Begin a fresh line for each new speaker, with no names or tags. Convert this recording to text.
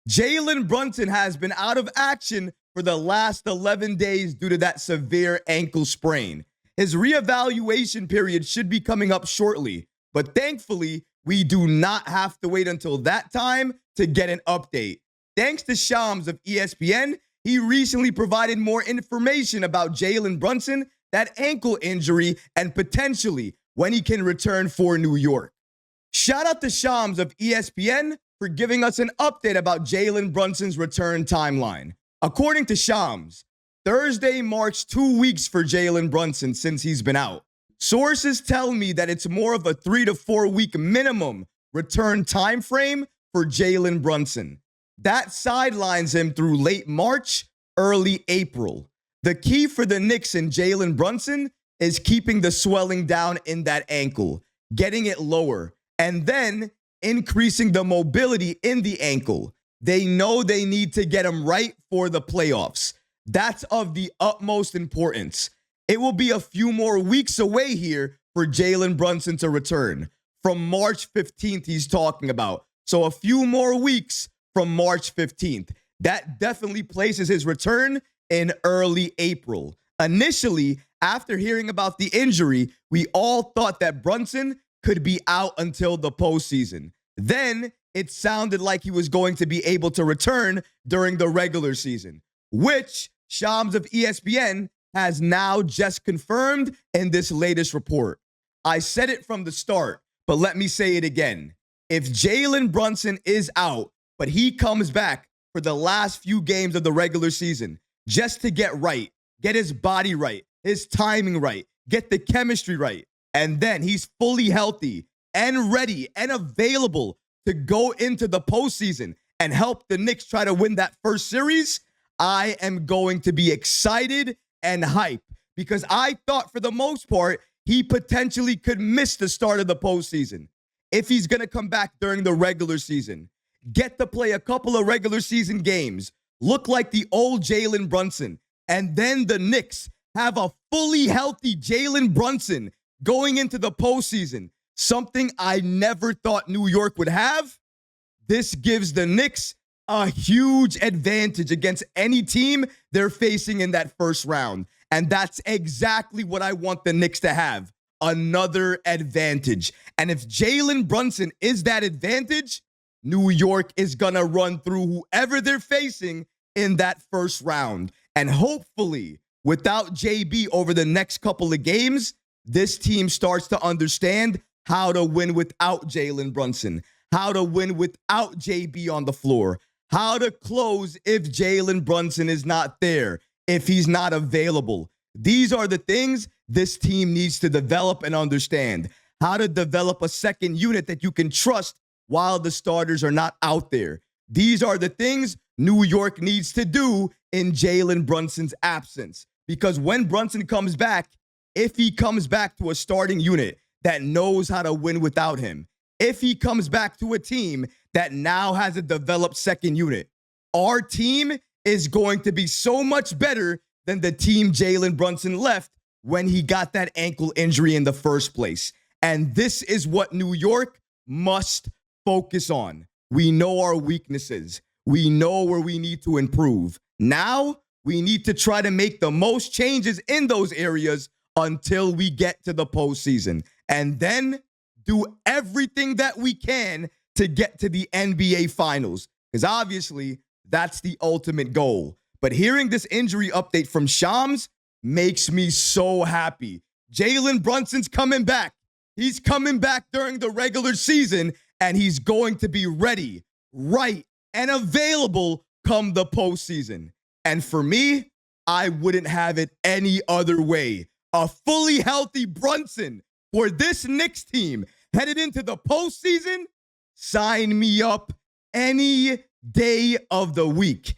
Jalen Brunson has been out of action for the last 11 days due to that severe ankle sprain. His reevaluation period should be coming up shortly, but thankfully, we do not have to wait until that time to get an update. Thanks to Shams of ESPN, he recently provided more information about Jalen Brunson, that ankle injury, and potentially when he can return for New York. Shout out to Shams of ESPN for giving us an update about Jalen Brunson's return timeline. According to Shams, Thursday marks 2 weeks for Jalen Brunson since he's been out. Sources tell me that it's more of a 3 to 4 week minimum return time frame for Jalen Brunson. That sidelines him through late March, early April. The key for the Knicks and Jalen Brunson is keeping the swelling down in that ankle, getting it lower, and then increasing the mobility in the ankle. They know they need to get him right for the playoffs. That's of the utmost importance. It will be a few more weeks away here for Jalen Brunson to return. From March 15th, he's talking about. So a few more weeks from March 15th. That definitely places his return in early April. Initially, after hearing about the injury, we all thought that Brunson could be out until the postseason. Then it sounded like he was going to be able to return during the regular season, which Shams of ESPN has now just confirmed in this latest report. I said it from the start, but let me say it again. If Jalen Brunson is out, but he comes back for the last few games of the regular season just to get right, get his body right, his timing right, get the chemistry right, and then he's fully healthy and ready and available to go into the postseason and help the Knicks try to win that first series, I am going to be excited and hyped because I thought for the most part he potentially could miss the start of the postseason. If he's going to come back during the regular season, get to play a couple of regular season games, look like the old Jalen Brunson, and then the Knicks have a fully healthy Jalen Brunson going into the postseason, something I never thought New York would have. This gives the Knicks a huge advantage against any team they're facing in that first round. And that's exactly what I want the Knicks to have, another advantage. And if Jalen Brunson is that advantage, New York is going to run through whoever they're facing in that first round. And hopefully, without JB over the next couple of games, this team starts to understand how to win without Jalen Brunson, how to win without JB on the floor, how to close if Jalen Brunson is not there, if he's not available. These are the things this team needs to develop and understand. How to develop a second unit that you can trust while the starters are not out there. These are the things New York needs to do in Jalen Brunson's absence. Because when Brunson comes back, if he comes back to a starting unit that knows how to win without him, if he comes back to a team that now has a developed second unit, our team is going to be so much better than the team Jalen Brunson left when he got that ankle injury in the first place. And this is what New York must focus on. We know our weaknesses. We know where we need to improve. Now, we need to try to make the most changes in those areas until we get to the postseason. And then do everything that we can to get to the NBA Finals. Because obviously, that's the ultimate goal. But hearing this injury update from Shams makes me so happy. Jalen Brunson's coming back. He's coming back during the regular season, and he's going to be ready, right, and available come the postseason. And for me, I wouldn't have it any other way. A fully healthy Brunson for this Knicks team headed into the postseason, sign me up any day of the week.